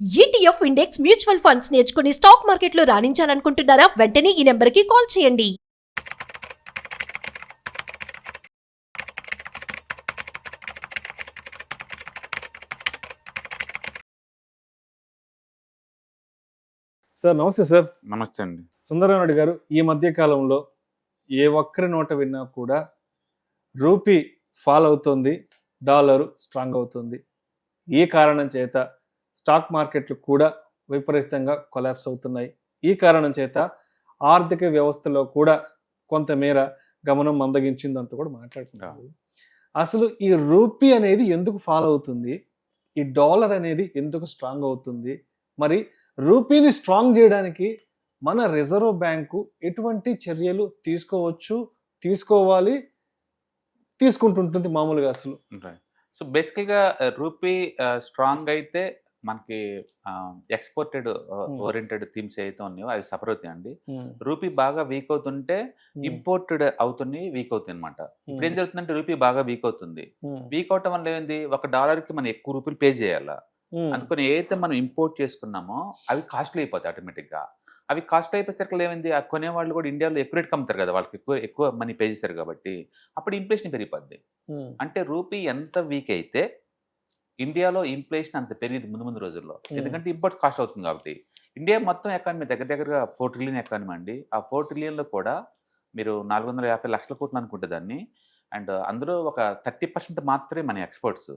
ETF index mutual funds నేర్చుకుని stock మార్కెట్లో రాణించాలనుకుంటున్నారా? వెంటనే ఈ నెంబర్కి కాల్ చేయండి. సార్ నమస్తే సార్. నమస్తే అండి. సుందరరామరెడ్డి గారు, ఈ మధ్య కాలంలో ఏ ఒక్కరి నోట విన్నా కూడా రూపీ ఫాల్ అవుతుంది, డాలరు స్ట్రాంగ్ అవుతుంది. ఈ కారణం చేత స్టాక్ మార్కెట్లు కూడా విపరీతంగా కొలాప్స్ అవుతున్నాయి. ఈ కారణం చేత ఆర్థిక వ్యవస్థలో కూడా కొంతమేర గమనం మందగించిందంటూ కూడా మాట్లాడుతున్నారు. అసలు ఈ రూపీ అనేది ఎందుకు ఫాల్ అవుతుంది, ఈ డాలర్ అనేది ఎందుకు స్ట్రాంగ్ అవుతుంది, మరి రూపీని స్ట్రాంగ్ చేయడానికి మన రిజర్వ్ బ్యాంకు ఎటువంటి చర్యలు తీసుకోవాలి, తీసుకుంటుంటుంది మామూలుగా అసలు? సో బేసికల్గా రూపీ స్ట్రాంగ్ అయితే మనకి ఎక్స్పోర్టెడ్ ఓరియంటెడ్ థీమ్స్ ఏవైతే ఉన్నాయో అవి సఫర్ అవుతాయి అండి. రూపీ బాగా వీక్ అవుతుంటే ఇంపోర్టెడ్ అవుతున్నాయి, వీక్ అవుతాయి అనమాట. ఇప్పుడు ఏం జరుగుతుందంటే రూపీ బాగా వీక్ అవుతుంది. వీక్ అవటం వల్ల ఏంది, $1కి మనం ఎక్కువ రూపీలు పే చేయాలా. అందుకని ఏదైతే మనం ఇంపోర్ట్ చేసుకున్నామో అవి కాస్ట్లీ అయిపోతాయి ఆటోమేటిక్గా. అవి కాస్ట్లీ అయిపోయేసరికి ఏమైంది, ఆ కొనేవాళ్ళు కూడా ఇండియాలో ఎక్కువ రేట్కి అమ్ముతారు కదా, వాళ్ళకి ఎక్కువ మనీ పే చేస్తారు కాబట్టి అప్పుడు ఇన్ఫ్లేషన్ పెరిగిపోద్ది. అంటే రూపీ ఎంత వీక్ అయితే ఇండియాలో ఇన్ఫ్లేషన్ అంత పెరిగింది ముందు రోజుల్లో, ఎందుకంటే ఇంపోర్ట్స్ కాస్ట్ అవుతుంది కాబట్టి. ఇండియా మొత్తం ఎకానమీ దగ్గరగా 4 ట్రిలియన్ ఎకానమీ అండి. ఆ 4 ట్రిలియన్లో కూడా మీరు 450 లక్షల కోట్లు అనుకుంటే దాన్ని, అండ్ అందులో ఒక 30% మాత్రమే మన ఎక్స్పోర్ట్స్.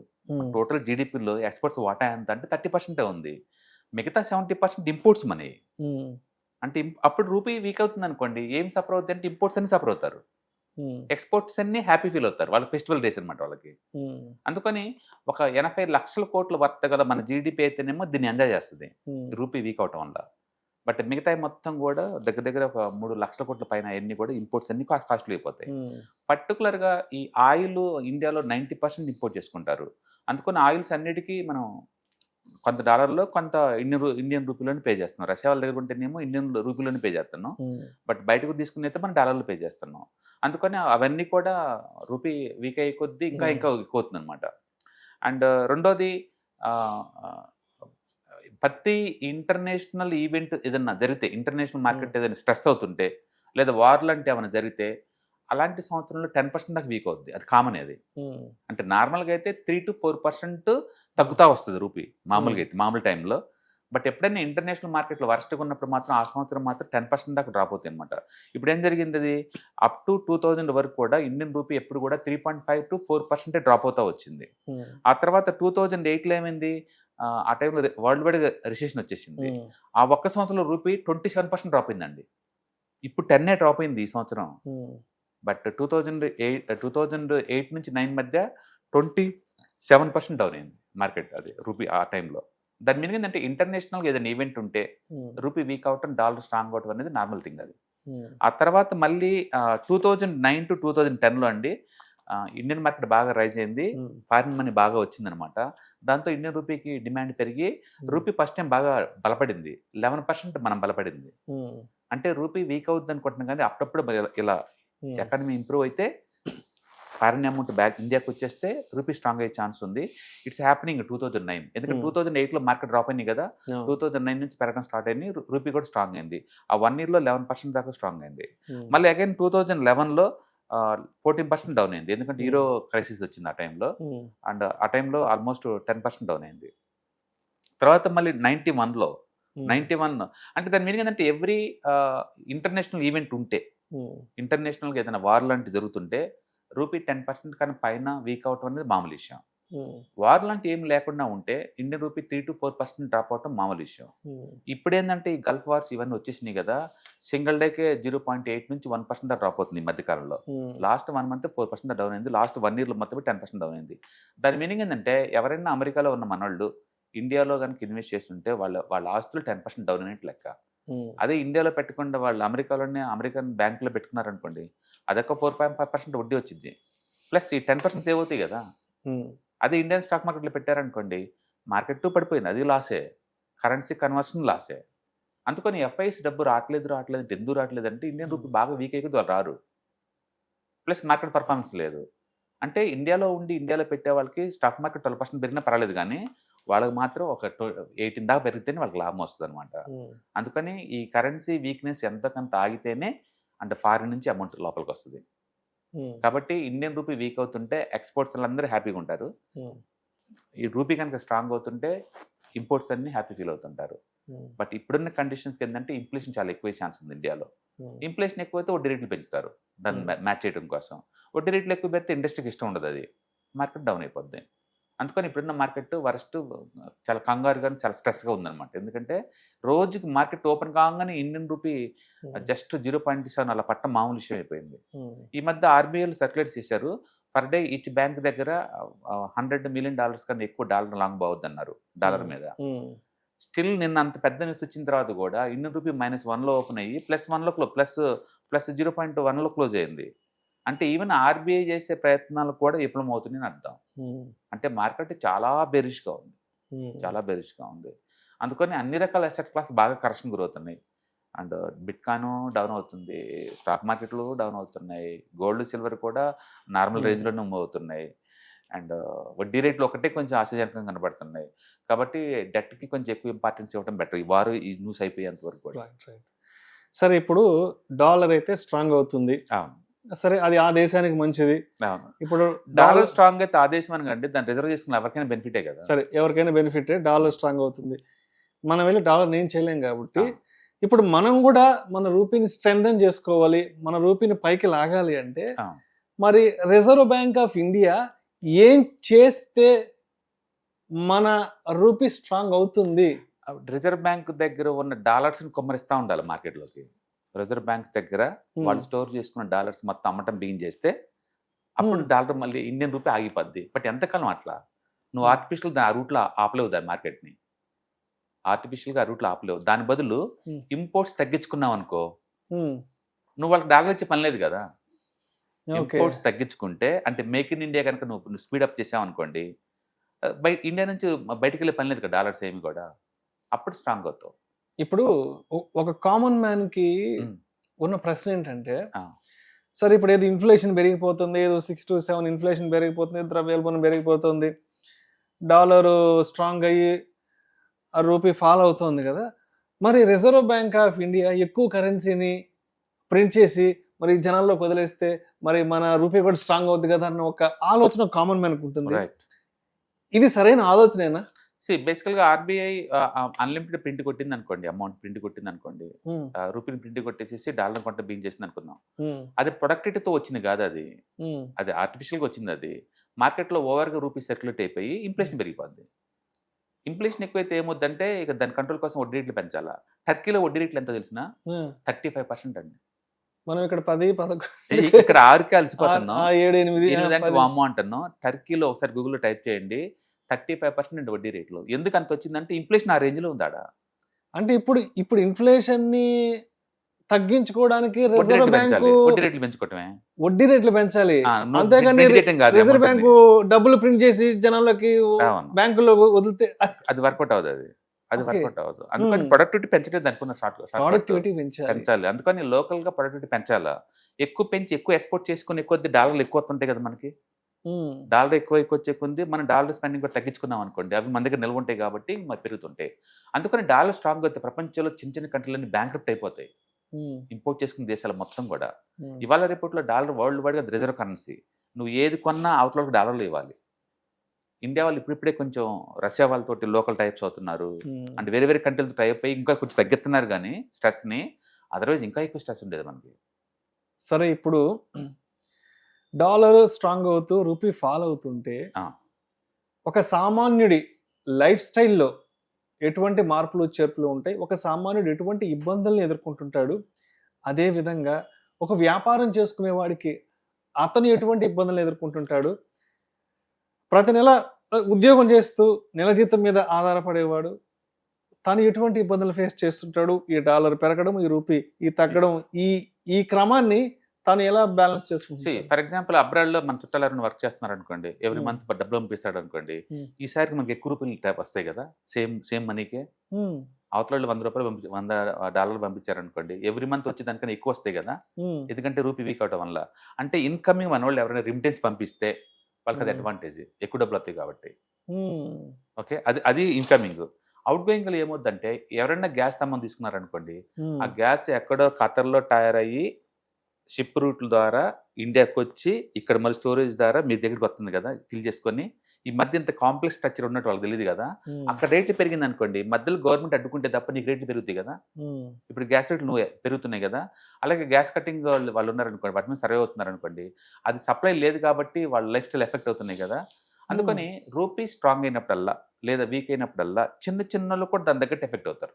టోటల్ జీడిపిలో ఎక్స్పోర్ట్స్ వాటా ఎంత అంటే 30% ఉంది. మిగతా 70% ఇంపోర్ట్స్ మనీ. అంటే అప్పుడు రూపీ వీక్ అవుతుంది అనుకోండి, ఏం సఫర్ అవుతుంది అంటే ఇంపోర్ట్స్ అన్ని సఫర్ అవుతారు, ఎక్స్పోర్ట్స్ అన్ని హ్యాపీ ఫీల్ అవుతారు. వాళ్ళకి ఫెస్టివల్ డేస్ అనమాట వాళ్ళకి. అందుకని ఒక 80 లక్షల కోట్ల వర్త గల మన జీడిపి అయితేనేమో దీన్ని ఎంజాయ్ చేస్తుంది రూపీ వీక్ అవటం వల్ల. బట్ మిగతా మొత్తం కూడా దగ్గర ఒక 3 లక్షల కోట్ల పైన అన్ని కూడా ఇంపోర్ట్స్ అన్ని కాస్ట్లీ అయిపోతాయి. పర్టికులర్గా ఈ ఆయిల్ ఇండియాలో 90% ఇంపోర్ట్ చేసుకుంటారు. అందుకని ఆయిల్స్ అన్నిటికీ మనం కొంత డాలర్లో కొంత ఇండియన్ రూపీలోనే పే చేస్తున్నాం. రష్యా వాళ్ళ దగ్గర ఉంటేనేమో ఇండియన్ రూపీలోనే పే చేస్తున్నాం, బట్ బయటకు తీసుకుని అయితే మనం డాలర్లో పే చేస్తున్నాం. అందుకని అవన్నీ కూడా రూపీ వీక్ అయ్యే కొద్దీ ఇంకా ఎక్కువ అవుతుంది అనమాట. అండ్ రెండోది, ప్రతి ఇంటర్నేషనల్ ఈవెంట్ ఏదన్నా జరిగితే, ఇంటర్నేషనల్ మార్కెట్ ఏదైనా స్ట్రెస్ అవుతుంటే లేదా వార్ లాంటి ఏమైనా జరిగితే అలాంటి సంవత్సరంలో 10% దాకా వీక్ అవుద్ది. అది కామన్. అది అంటే నార్మల్గా అయితే 3 to 4% తగ్గుతా వస్తుంది రూపీ మామూలుగా అయితే, మామూలు టైంలో. బట్ ఎప్పుడైనా ఇంటర్నేషనల్ మార్కెట్లో వర్స్ట్గా ఉన్నప్పుడు మాత్రం ఆ సంవత్సరం మాత్రం 10% దాకా డ్రాప్ అవుతాయి అనమాట. ఇప్పుడు ఏం జరిగింది, అది అప్ టు 2000 వరకు కూడా ఇండియన్ రూపీ ఎప్పుడు కూడా 3.5 to 4% డ్రాప్ అవుతా వచ్చింది. ఆ తర్వాత 2008లో ఏమైంది, ఆ టైంలో వరల్డ్ వైడ్ రిసెషన్ వచ్చేసింది. ఆ ఒక్క సంవత్సరంలో రూపీ 27% డ్రాప్ అయిందండి. ఇప్పుడు 10 డ్రాప్ అయింది ఈ సంవత్సరం. బట్ 2008 నుంచి 9 మధ్య 27% డౌన్ అయింది మార్కెట్, అది రూపీ ఆ టైంలో. దాని మీనింగ్ ఏంటంటే ఇంటర్నేషనల్గా ఏదైనా ఈవెంట్ ఉంటే రూపీ వీక్ అవటం, డాలర్ స్ట్రాంగ్ అవటం అనేది నార్మల్ థింగ్ అది. ఆ తర్వాత మళ్ళీ 2009 to 2010లో అండి ఇండియన్ మార్కెట్ బాగా రైజ్ అయింది, ఫారిన్ మనీ బాగా వచ్చిందనమాట. దాంతో ఇండియన్ రూపీకి డిమాండ్ పెరిగి రూపీ ఫస్ట్ టైం బాగా బలపడింది, 11% మనం బలపడింది. అంటే రూపీ వీక్ అవుతుంది అనుకుంటున్నాం, కానీ అప్పుడప్పుడు ఇలా ఎకానమీ ఇంప్రూవ్ అయితే ఫారిన్ అమౌంట్ బ్యాక్ ఇండియాకి వచ్చేస్తే రూపీ స్ట్రాంగ్ అయ్యే ఛాన్స్ ఉంది. It's happening 2009. ఎందుకంటే 2008లో మార్కెట్ డ్రాప్ అయింది కదా, 2009 నుంచి పెరగడం స్టార్ట్ అయింది, రూపీ కూడా స్ట్రాంగ్ అయింది. ఆ 1 yearలో 11% దాకా స్ట్రాంగ్ అయింది. మళ్ళీ అగైన్ 2011లో 14% డౌన్ అయింది, ఎందుకంటే యూరో క్రైసిస్ వచ్చింది ఆ టైంలో. అండ్ ఆ టైంలో ఆల్మోస్ట్ 10% డౌన్ అయింది. తర్వాత మళ్ళీ 91 అంటే దాని మీనింగ్ ఏంటంటే ఎవ్రీ ఇంటర్నేషనల్ ఈవెంట్ ఉంటే, ఇంటర్నేషనల్గా ఏదైనా వార్ లాంటి జరుగుతుంటే రూపీ 10% కన్నా పైన వీక్ అవటం అనేది మామూలు విషయం. వార్ లాంటి ఏం లేకుండా ఉంటే ఇండియన్ రూపీ 3 to 4% డ్రాప్ అవటం మామూలు విషయం. ఇప్పుడు ఏంటంటే ఈ గల్ఫ్ వార్స్ ఇవన్నీ వచ్చేసినాయి కదా, సింగిల్ డేకే 0.8 నుంచి 1% దాకా డ్రాప్ అవుతుంది ఈ మధ్యకాలంలో. లాస్ట్ 1 month 4% డౌన్ అయింది, లాస్ట్ 1 yearలో మొత్తం 10% డౌన్ అయింది. దాని మీనింగ్ ఏంటంటే ఎవరైనా అమెరికాలో ఉన్న మనోళ్ళు ఇండియాలో కనుక ఇన్వెస్ట్ చేస్తుంటే వాళ్ళ ఆస్తులు 10% డౌన్ అయినట్టు లెక్క. అదే ఇండియాలో పెట్టకుండా వాళ్ళు అమెరికాలోనే అమెరికన్ బ్యాంకులో పెట్టుకున్నారనుకోండి, అదొక 4.5% వడ్డీ వచ్చింది, ప్లస్ ఈ 10% సేవ్ అవుతాయి కదా. అదే ఇండియన్ స్టాక్ మార్కెట్లో పెట్టారనుకోండి, మార్కెట్ పడిపోయింది, అది లాసే, కరెన్సీ కన్వర్షన్ లాసే. అందుకని ఎఫ్ఐఎస్ డబ్బు రావట్లేదు ఎందుకు రావట్లేదు అంటే ఇండియన్ రూపీ బాగా వీక్ అయితే వాళ్ళు రారు, ప్లస్ మార్కెట్ పర్ఫార్మెన్స్ లేదు. అంటే ఇండియాలో ఉండి ఇండియాలో పెట్టే వాళ్ళకి స్టాక్ మార్కెట్ 12% పెరిగినా పర్వాలేదు, కానీ వాళ్ళకి మాత్రం ఒక 18 దాకా పెరిగితేనే వాళ్ళకి లాభం వస్తుంది అనమాట. అందుకని ఈ కరెన్సీ వీక్నెస్ ఎంతకంత ఆగితేనే అంటే ఫారిన్ నుంచి అమౌంట్ లోపలికి వస్తుంది. కాబట్టి ఇండియన్ రూపీ వీక్ అవుతుంటే ఎక్స్పోర్ట్స్ అందరూ హ్యాపీగా ఉంటారు. ఈ రూపీ కనుక స్ట్రాంగ్ అవుతుంటే ఇంపోర్ట్స్ అన్ని హ్యాపీ ఫీల్ అవుతుంటారు. బట్ ఇప్పుడున్న కండిషన్స్కి ఏంటంటే ఇన్ఫ్లేషన్ చాలా ఎక్కువ ఛాన్స్ ఉంది ఇండియాలో. ఇన్ఫ్లేషన్ ఎక్కువైతే వడ్డీ రేట్లు పెంచుతారు దాన్ని మ్యాచ్ చేయడం కోసం. వడ్డీ రేట్లు ఎక్కువ పెడితే ఇండస్ట్రీకి ఇష్టం ఉండదు, అది మార్కెట్ డౌన్ అయిపోద్ది. అందుకని ఇప్పుడున్న మార్కెట్ వరస్ట్ చాలా కంగారుగా చాలా స్ట్రెస్గా ఉందన్నమాట. ఎందుకంటే రోజుకి మార్కెట్ ఓపెన్ కాగానే ఇండియన్ రూపీ జస్ట్ 0.7 అలా పట్టడం మామూలు విషయం అయిపోయింది. ఈ మధ్య ఆర్బీఐలు సర్క్యులేట్ చేశారు, పర్ డే ఈచ్ బ్యాంక్ దగ్గర $100 million కన్నా ఎక్కువ డాలర్ లాంగ్ బాగుద్ది అన్నారు డాలర్ మీద. స్టిల్ నిన్న అంత పెద్ద న్యూస్ వచ్చిన తర్వాత కూడా ఇండియన్ రూపీ -1లో ఓపెన్ అయ్యి +1లో ప్లస్ 0.1లో క్లోజ్ అయింది. అంటే ఈవెన్ ఆర్బీఐ చేసే ప్రయత్నాలు కూడా విఫలమవుతున్నాయని అర్థం. అంటే మార్కెట్ చాలా బెరిష్గా ఉంది, చాలా బెరిష్గా ఉంది. అందుకని అన్ని రకాల అసెట్ క్లాస్ బాగా కరెక్షన్ గురవుతున్నాయి. అండ్ బిట్కాయిన్ డౌన్ అవుతుంది, స్టాక్ మార్కెట్లు డౌన్ అవుతున్నాయి, గోల్డ్ సిల్వర్ కూడా నార్మల్ రేంజ్లోనే మూవ్ అవుతున్నాయి. అండ్ వడ్డీ రేట్లు ఒకటే కొంచెం ఆశాజనకంగా కనబడుతున్నాయి. కాబట్టి డెట్కి కొంచెం ఎక్కువ ఇంపార్టెన్స్ ఇవ్వడం బెటర్ ఈ వారు ఈ న్యూస్ అయిపోయేంత వరకు కూడా. సరే, ఇప్పుడు డాలర్ అయితే స్ట్రాంగ్ అవుతుంది, సరే అది ఆ దేశానికి మంచిది. ఇప్పుడు డాలర్ స్ట్రాంగ్ అయితే ఆ దేశం అనకండి, దాన్ని రిజర్వ్ చేసుకున్న ఎవరికైనా బెనిఫిటే కదా. సరే, ఎవరికైనా బెనిఫిటే, డాలర్ స్ట్రాంగ్ అవుతుంది. మనం వెళ్ళి డాలర్ ఏం చేయలేం కాబట్టి ఇప్పుడు మనం కూడా మన రూపీని స్ట్రెంథెన్ చేసుకోవాలి, మన రూపీని పైకి లాగాలి అంటే మరి రిజర్వ్ బ్యాంక్ ఆఫ్ ఇండియా ఏం చేస్తే మన రూపీ స్ట్రాంగ్ అవుతుంది? రిజర్వ్ బ్యాంక్ దగ్గర ఉన్న డాలర్స్ని కొమ్మరిస్తూ ఉండాలి మార్కెట్లోకి. రిజర్వ్ బ్యాంక్ దగ్గర వాళ్ళు స్టోర్ చేసుకున్న డాలర్స్ మొత్తం అమ్మటం బిగిన్ చేస్తే అప్పుడు డాలర్ మళ్ళీ ఇండియన్ రూపీ ఆగిపోద్ది. బట్ ఎంతకాలం అట్లా? నువ్వు ఆర్టిఫిషియల్ ఆ రూట్లో ఆపలేవు దాని మార్కెట్ని, ఆర్టిఫిషియల్గా ఆ రూట్లో ఆపలేవు. దాని బదులు ఇంపోర్ట్స్ తగ్గించుకున్నావు అనుకో, నువ్వు వాళ్ళకి డాలర్ ఇచ్చే పని లేదు కదా. ఇంపోర్ట్స్ తగ్గించుకుంటే అంటే మేక్ ఇన్ ఇండియా కనుక నువ్వు స్పీడప్ చేసావు అనుకోండి, ఇండియా నుంచి బయటకు వెళ్ళే పని లేదు కదా డాలర్స్ ఏమి కూడా, అప్పుడు స్ట్రాంగ్ అవుతావు. ఇప్పుడు ఒక కామన్ మ్యాన్ కి ఉన్న ప్రశ్న ఏంటంటే, సరే ఇప్పుడు ఏదో ఇన్ఫ్లేషన్ పెరిగిపోతుంది, ఏదో 6 to 7 ఇన్ఫ్లేషన్ పెరిగిపోతుంది, ద్రవ్యోల్బణం పెరిగిపోతుంది, డాలరు స్ట్రాంగ్ అయ్యి ఆ రూపీ ఫాల్ అవుతుంది కదా, మరి రిజర్వ్ బ్యాంక్ ఆఫ్ ఇండియా ఎక్కువ కరెన్సీని ప్రింట్ చేసి మరి జనాల్లోకి వదిలేస్తే మరి మన రూపీ కూడా స్ట్రాంగ్ అవుతుంది కదా అన్న ఒక ఆలోచన కామన్ మ్యాన్ ఉంటుంది. ఇది సరైన ఆలోచనేనా? బేసికల్గా ఆర్బీఐ అన్లిమిటెడ్ ప్రింట్ కొట్టింది అనుకోండి, అమౌంట్ ప్రింట్ కొట్టింది అనుకోండి, రూపీని ప్రింట్ కొట్టేసేసి డాలర్ కొంట బింగ్ చేసింది అనుకుందాం. అది ప్రొడక్టివిటీతో వచ్చింది కాదు, అది ఆర్టిఫిషియల్గా వచ్చింది. అది మార్కెట్లో ఓవర్గా రూపీ సర్క్యులేట్ అయిపోయి ఇన్ఫ్లేషన్ పెరిగిపోద్ది. ఇన్ఫ్లేషన్ ఎక్కువైతే ఏమొద్దంటే ఇక దాని కంట్రోల్ కోసం వడ్డీ రేట్లు పెంచాలా. టర్కీలో వడ్డీ రేట్లు ఎంతో తెలిసిన 35% అండి. మనం ఇక్కడ 10-11 ఇక్కడ 6కి అలసిపోతున్నాం, 7-8 వామ్మో అంటున్నాం. టర్కీలో ఒకసారి గూగుల్లో టైప్ చేయండి, 35% వడ్డీ రేట్లు. ఎందుకు అంత వచ్చిందంటే ఇన్ఫ్లేషన్ ఆ రేంజ్ లో ఉందాడా. అంటే ఇప్పుడు ఇన్ఫ్లేషన్ ని తగ్గించుకోవడానికి రిజర్వ్ బ్యాంకు వడ్డీ రేట్లు పెంచుకోవటమే, వడ్డీ రేట్లు పెంచాలి, అంతేగాని రిజర్వ్ బ్యాంకు డబ్బులు ప్రింట్ చేసి జనాలకి బ్యాంకులో వదిలితే అది వర్కౌట్ అవుతుంది, అది వర్కౌట్ అవ్వదు. అందుకని ప్రొడక్టివిటీ పెంచలేదు అనుకున్న ప్రొడక్టివిటీ పెంచాలి. అందుకని లోకల్ గా ప్రొడక్టివిటీ పెంచాలా, ఎక్కువ పెంచి ఎక్కువ ఎక్స్పోర్ట్ చేసుకుని ఎక్కువ డాలర్లు ఎక్కువ వస్తుంటాయి కదా మనకి. డాలర్ ఎక్కువ వచ్చే కొంది మనం డాలర్ స్పెండింగ్ కూడా తగ్గించుకున్నాం అనుకోండి, అవి మన దగ్గర నిల్వ ఉంటాయి కాబట్టి మరి పెరుగుతుంటాయి. అందుకని డాలర్ స్ట్రాంగ్ అవుతాయి. ప్రపంచంలో చిన్న చిన్న కంట్రీలన్నీ బ్యాంక్రప్ట్ అయిపోతాయి, ఇంపోర్ట్ చేసుకున్న దేశాలు మొత్తం కూడా. ఇవాళ రిపోర్ట్లో డాలర్ వరల్డ్ వైడ్ గా రిజర్వ్ కరెన్సీ, నువ్వు ఏది కొన్నా అవతల డాలర్లు ఇవ్వాలి. ఇండియా వాళ్ళు ఇప్పుడిప్పుడే కొంచెం రష్యా వాళ్ళతోటి లోకల్ టైప్స్ అవుతున్నారు, అండ్ వేరే వేరే కంట్రీలతో టైప్ అయ్యి ఇంకా కొంచెం తగ్గిస్తున్నారు కానీ స్ట్రెస్ని, అదర్వైజ్ ఇంకా ఎక్కువ స్ట్రెస్ ఉండేది మనకి. సరే, ఇప్పుడు డాలర్ స్ట్రాంగ్ అవుతూ రూపీ ఫాల్ అవుతుంటే ఒక సామాన్యుడి లైఫ్ స్టైల్లో ఎటువంటి మార్పులు చేర్పులు ఉంటాయి, ఒక సామాన్యుడు ఎటువంటి ఇబ్బందులను ఎదుర్కొంటుంటాడు, అదేవిధంగా ఒక వ్యాపారం చేసుకునేవాడికి అతను ఎటువంటి ఇబ్బందులను ఎదుర్కొంటుంటాడు, ప్రతి నెల ఉద్యోగం చేస్తూ నెల జీతం మీద ఆధారపడేవాడు తను ఎటువంటి ఇబ్బందులు ఫేస్ చేస్తుంటాడు, ఈ డాలర్ పెరగడం, ఈ రూపీ ఈ తగ్గడం, ఈ క్రమాన్ని తను ఎలా బ్యాలెన్స్ చేసుకుంటాడు? ఫర్ ఎగ్జాంపుల్ అబ్రాడ్ లో మన చుట్టాలు ఎవరైనా వర్క్ చేస్తున్నారు అనుకోండి, ఎవ్రీ మంత్ డబ్బులు పంపిస్తాడు అనుకోండి, ఈసారికి మనకి ఎక్కువ రూపాయలు టైప్ వస్తాయి కదా, సేమ్ మనీకే. అవతల $100 $100 పంపించారు అనుకోండి, ఎవ్రీ మంత్ వచ్చే దానికన్నా ఎక్కువ వస్తాయి కదా, ఎందుకంటే రూపీ వీక్ అవడం వల్ల. అంటే ఇన్కమింగ్ మన వాళ్ళు ఎవరైనా రిమిటెన్స్ పంపిస్తే వాళ్ళకి అది అడ్వాంటేజ్, ఎక్కువ డబ్బులు వస్తాయి కాబట్టి. ఓకే, అది ఇన్కమింగ్. అవుట్ గోయింగ్ లో ఏమవుద్దంటే ఎవరైనా గ్యాస్ స్తంభం తీసుకున్నారనుకోండి, ఆ గ్యాస్ ఎక్కడో ఖతర్లో టైర్ అయ్యి షిప్ రూట్ల ద్వారా ఇండియాకి వచ్చి ఇక్కడ మళ్ళీ స్టోరేజ్ ద్వారా మీ దగ్గరికి వస్తుంది కదా ఫిల్ చేసుకొని. ఈ మధ్య ఇంత కాంప్లెక్స్ స్ట్రక్చర్ ఉన్నట్టు వాళ్ళకి తెలియదు కదా. అక్కడ రేట్లు పెరిగింది అనుకోండి, మధ్యలో గవర్నమెంట్ అడ్డుకుంటే తప్ప నీకు రేట్లు పెరుగుతాయి కదా. ఇప్పుడు గ్యాస్ రేట్లు నువ్వు పెరుగుతున్నాయి కదా. అలాగే గ్యాస్ కటింగ్ వాళ్ళు ఉన్నారనుకోండి, వాటి మీద సర్వే అవుతున్నారు అనుకోండి, అది సప్లై లేదు కాబట్టి వాళ్ళ లైఫ్ స్టైల్ ఎఫెక్ట్ అవుతున్నాయి కదా. అందుకని రూపీ స్ట్రాంగ్ అయినప్పుడల్లా లేదా వీక్ అయినప్పుడల్లా చిన్న చిన్నలు కూడా దాని దగ్గర ఎఫెక్ట్ అవుతారు.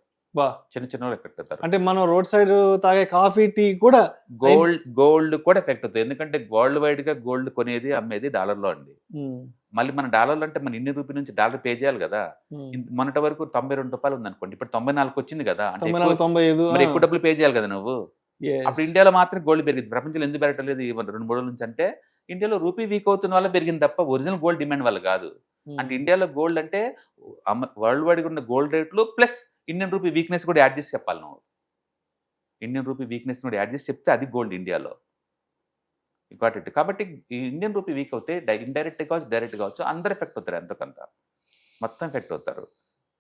చిన్న చిన్న ఎఫెక్ట్ అవుతారు. అంటే మనం రోడ్ సైడ్ తాగే కాఫీ టీ కూడా గోల్డ్ కూడా ఎఫెక్ట్ అవుతుంది. ఎందుకంటే వరల్డ్ వైడ్ గా గోల్డ్ కొనేది అమ్మేది డాలర్ లో అండి. మళ్ళీ మన డాలర్లు అంటే మన ఇన్ని రూపాయల నుంచి డాలర్ పే చేయాలి కదా. మొన్నటి వరకు 92 రూపాయలు ఉంది అనుకోండి, ఇప్పుడు 94 వచ్చింది కదా. అంటే మరి ఎక్కువ డబ్బులు పే చేయాలి కదా నువ్వు. అప్పుడు ఇండియాలో మాత్రం గోల్డ్ పెరిగింది. ప్రపంచంలో ఎందుకు పెరగట్లేదు 2-3 రోజుల నుంచి అంటే ఇండియాలో రూపీ వీక్ అవుతున్న వల్ల పెరిగింది తప్ప ఒరిజినల్ గోల్డ్ డిమాండ్ వల్ల కాదు. అంటే ఇండియాలో గోల్డ్ అంటే వరల్డ్ వైడ్ గా ఉన్న గోల్డ్ రేట్లు ప్లస్ ఇండియన్ రూపీ వీక్నెస్ కూడా యాడ్ చేసి చెప్పాలి నువ్వు. ఇండియన్ రూపీ వీక్నెస్ కూడా యాడ్ చేసి చెప్తే అది గోల్డ్ ఇండియాలో. Got it. కాబట్టి ఈ ఇండియన్ రూపీ వీక్ అవుతే ఇండైరెక్ట్ కావచ్చు, డైరెక్ట్ కావచ్చు, అందరు ఎఫెక్ట్ అవుతారు. ఎంతకంత మొత్తం ఎఫెక్ట్ అవుతారు.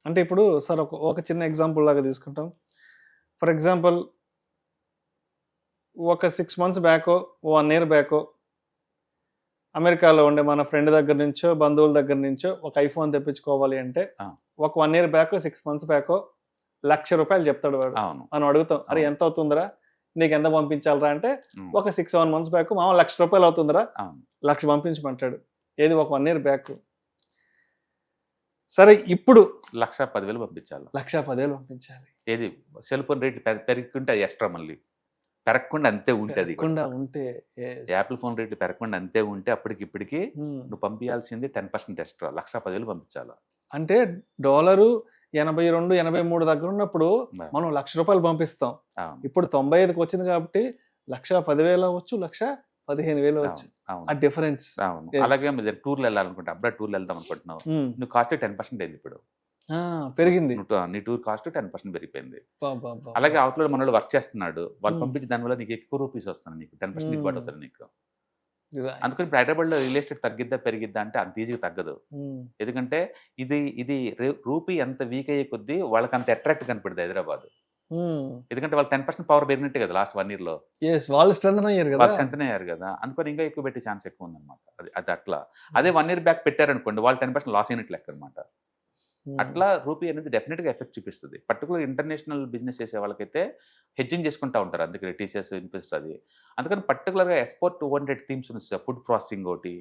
అంటే ఇప్పుడు సార్ ఒక చిన్న ఎగ్జాంపుల్ లాగా తీసుకుంటాం. ఫర్ ఎగ్జాంపుల్ ఒక 6 months బ్యాకో 1 year బ్యాకో అమెరికాలో ఉండే మన ఫ్రెండ్ దగ్గర నుంచో బంధువుల దగ్గర నుంచో ఒక ఐఫోన్ తెప్పించుకోవాలి అంటే ఒక 1 year బ్యాకో 6 months బ్యాకో ₹1,00,000 చెప్తాడు వాడు. మనం అడుగుతాం, అరే ఎంత అవుతుందిరా, నీకు ఎంత పంపించాలరా అంటే ఒక 6-7 months బ్యాక్ మామ ₹1,00,000 అవుతుందిరా, 1,00,000 పంపించమంటాడు. ఏది ఒక 1 year బ్యాక్. సరే ఇప్పుడు 1,10,000 పంపించాలి. 1,10,000 పంపించాలి. ఏది సెల్ ఫోన్ రేట్ పెరుగుతుంటే అది ఎక్స్ట్రా, మళ్ళీ పెరగకుండా అంతే ఉంటే, ఉంటే యాపిల్ ఫోన్ రేట్లు పెరగకుండా అంతే ఉంటే అప్పటికి ఇప్పటికి నువ్వు పంపించాల్సింది 10% ఎక్స్ట్రా. 1,10,000 పంపించాలా. అంటే డాలరు 82-83 దగ్గర ఉన్నప్పుడు మనం ₹1,00,000 పంపిస్తాం. ఇప్పుడు 95కి వచ్చింది కాబట్టి 1,10,000 అవ్వచ్చు, 1,15,000 అవ్వచ్చు. ఆ డిఫరెన్స్. అలాగే టూర్లు వెళ్ళాలనుకుంటే అబ్రాడ్ టూర్లు వెళ్దాం అనుకుంటున్నావు, నువ్వు కాస్ట్ 10% అయింది. ఇప్పుడు పెరిగింది, నీ టూర్ కాస్ట్ 10% పెరిగిపోయింది. అలాగే అవతల మనోడు వర్క్ చేస్తున్నాడు, వాళ్ళు పంపించి దానివల్ల నీకు ఎక్కువ రూపీస్ వస్తుంది, నీకు 10% ఎక్కువ అవుతుంది నీకు. అందుకని ఇప్పుడు హైదరాబాద్ లో రియల్ ఎస్టేట్ తగ్గిద్దా పెరిగిద్దా అంటే అంత ఈజీగా తగ్గదు. ఎందుకంటే ఇది రూపీ ఎంత వీక్ అయ్యే కొద్దీ వాళ్ళకి అంత అట్రాక్ట్ కనపడుతుంది హైదరాబాద్. ఎందుకంటే వాళ్ళు 10% పవర్ పెరిగినట్టే కదా లాస్ట్ 1 year లో. వాళ్ళు స్ట్రెంథెన్ అయ్యారు కదా. అందుకని ఇంకా ఎక్కువ పెట్టే ఛాన్స్ ఎక్కువ ఉందన్నమాట. అది అట్లా. అదే 1 year బ్యాక్ పెట్టారనుకోండి, వాళ్ళు 10% లాస్ అయినట్లు లెక్క అనమాట. అట్లా రూపీ అనేది డెఫినెట్గా ఎఫెక్ట్ చూపిస్తుంది. పర్టికులర్ ఇంటర్నేషనల్ బిజినెస్ చేసే వాళ్ళకైతే హెడ్జింగ్ చేసుకుంటూ ఉంటారు. అందుకని టీసీఎస్ ఇన్ఫ్లుస్తుంది. అందుకని పర్టికులర్గా ఎక్స్పోర్ట్ ఓరియంటెడ్ థీమ్స్ ఉన్నాయి. ఫుడ్ ప్రాసెసింగ్ ఒకటి,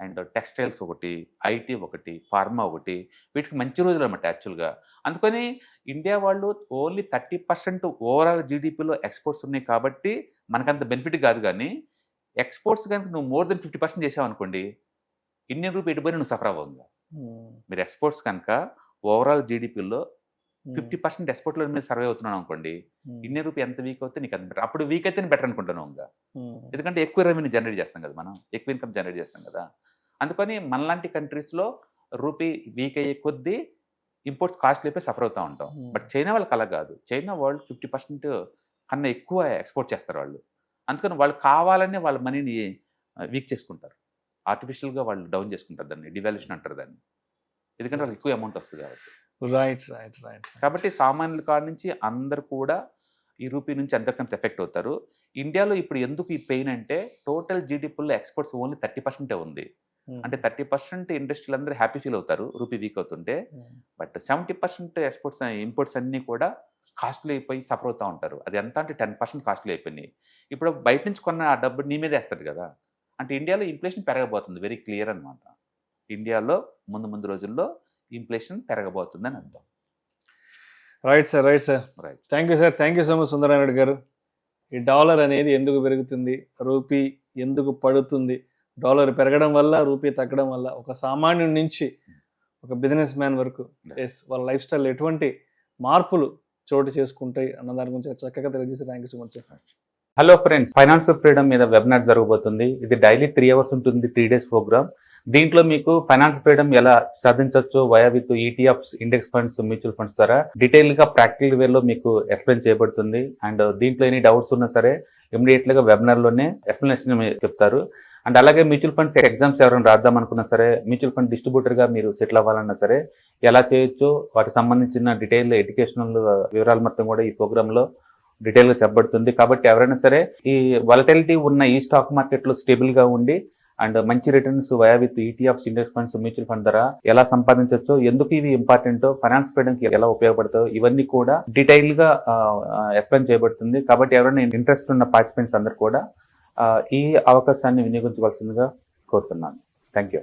అండ్ టెక్స్టైల్స్ ఒకటి, ఐటీ ఒకటి, ఫార్మా ఒకటి, వీటికి మంచి రోజులు అనమాట యాక్చువల్గా. అందుకని ఇండియా వాళ్ళు ఓన్లీ 30% ఓవరాల్ జీడిపిలో ఎక్స్పోర్ట్స్ ఉన్నాయి కాబట్టి మనకంత బెనిఫిట్ కాదు. కానీ ఎక్స్పోర్ట్స్ కనుక నువ్వు మోర్ దెన్ 50% చేసావు అనుకోండి, ఇండియన్ రూపీ ఎటుపోయినా నువ్వు సఫర్ అవ్వగా. మీరు ఎక్స్పోర్ట్స్ కనుక ఓవరాల్ జీడిపిలో 50% ఎక్స్పోర్ట్ల మీద సర్వే అవుతున్నాను అనుకోండి, ఇండియన్ రూపీ ఎంత వీక్ అవుతే నీకు అంత బెటర్. అప్పుడు వీక్ అయితే బెటర్ అనుకుంటాను ఇంకా. ఎందుకంటే ఎక్కువ రెవెన్యూ జనరేట్ చేస్తాం కదా, మనం ఎక్కువ ఇన్కమ్ జనరేట్ చేస్తాం కదా. అందుకని మనలాంటి కంట్రీస్లో రూపీ వీక్ అయ్యే కొద్దీ ఇంపోర్ట్స్ కాస్ట్లీ అయిపోయి సఫర్ అవుతూ ఉంటాం. బట్ చైనా వాళ్ళకి అలా కాదు. చైనా వాళ్ళు 50% కన్నా ఎక్కువ ఎక్స్పోర్ట్ చేస్తారు వాళ్ళు. అందుకని వాళ్ళు కావాలని వాళ్ళ మనీని వీక్ చేసుకుంటారు, ఆర్టిఫిషియల్గా వాళ్ళు డౌన్ చేసుకుంటారు, దాన్ని డివాల్యూషన్ అంటారు దాన్ని. ఎందుకంటే వాళ్ళకి ఎక్కువ అమౌంట్ వస్తుంది కాబట్టి. రైట్. కాబట్టి సామాన్యుల కాడ నుంచి అందరు కూడా ఈ రూపీ నుంచి ఎంతకంత ఎఫెక్ట్ అవుతారు. ఇండియాలో ఇప్పుడు ఎందుకు ఈ పెయిన్ అంటే టోటల్ జీడిపిలో ఎక్స్పోర్ట్స్ ఓన్లీ 30% ఉంది. అంటే 30% ఇండస్ట్రీలు అందరూ హ్యాపీ ఫీల్ అవుతారు రూపీ వీక్ అవుతుంటే. బట్ 70% ఎక్స్పోర్ట్స్ ఇంపోర్ట్స్ అన్నీ కూడా కాస్ట్లీ అయిపోయి సఫర్ అవుతూ ఉంటారు. అది ఎంత అంటే 10% కాస్ట్లీ అయిపోయినాయి. ఇప్పుడు బయట నుంచి కొన్న ఆ డబ్బు నీ మీద వేస్తాడు కదా. అంటే ఇండియాలో ఇన్ఫ్లేషన్ పెరగబోతుంది, వెరీ క్లియర్ అనమాట. ఇండియాలో ముందు రోజుల్లో ఇన్ఫ్లేషన్ పెరగబోతుందని అర్థం. Right sir. Thank you sir. Thank you so much Sundararayana Reddy గారు. ఈ డాలర్ అనేది ఎందుకు పెరుగుతుంది, రూపీ ఎందుకు పడుతుంది, డాలర్ పెరగడం వల్ల రూపీ తగ్గడం వల్ల ఒక సామాన్యుడి నుంచి ఒక బిజినెస్ మ్యాన్ వరకు వాళ్ళ లైఫ్ స్టైల్ ఎటువంటి మార్పులు చోటు చేసుకుంటాయి అన్న దాని గురించి చక్కగా తెలియజేసి thank you so much sir. Hello friends, financial freedom మీద వెబినార్ జరగబోతుంది. ఇది డైలీ 3 hours ఉంటుంది, 3 days ప్రోగ్రామ్. దీంట్లో మీకు ఫైనాన్షియల్ ఫ్రీడమ్ ఎలా సాధించవచ్చు via with ETFs, index funds, mutual funds ద్వారా డీటెయిల్ గా ప్రాక్టికల్ వేలో మీకు ఎక్స్ప్లెయిన్ చేయబడుతుంది. అండ్ దీంట్లో ఎనీ డౌట్స్ ఉన్నా సరే ఇమీడియట్ గా వెబినార్ లోనే ఎక్స్ప్లెనేషన్ చెప్తారు. అండ్ అలాగే మ్యూచువల్ ఫండ్స్ ఎగ్జామ్స్ ఎవరైనా రాద్దాం అనుకున్నా సరే, మ్యూచువల్ ఫండ్ డిస్ట్రిబ్యూటర్గా మీరు సెటిల్ అవ్వాలన్నా సరే ఎలా చేయొచ్చో వాటికి సంబంధించిన డీటెయిల్ ఎడ్యుకేషనల్ వివరాలు మొత్తం కూడా ఈ ప్రోగ్రాంలో డీటెయిల్గా చెప్పబడుతుంది. కాబట్టి ఎవరైనా సరే ఈ వాలటిలిటీ ఉన్న ఈ స్టాక్ మార్కెట్లో స్టేబుల్గా ఉండి అండ్ మంచి returns via with ETFs, index funds, mutual fund ద్వారా ఎలా సంపాదించవచ్చో, ఎందుకు ఇవి ఇంపార్టెంటో, ఫైనాన్స్ ఫ్రీడమ్కి ఎలా ఉపయోగపడతాయో ఇవన్నీ కూడా డీటెయిల్గా ఎక్స్ప్లెయిన్ చేయబడుతుంది. కాబట్టి ఎవరైనా ఇంట్రెస్ట్ ఉన్న పార్టిసిపెంట్స్ అందరూ కూడా ఈ అవకాశాన్ని వినియోగించవలసిందిగా కోరుతున్నాను. Thank you.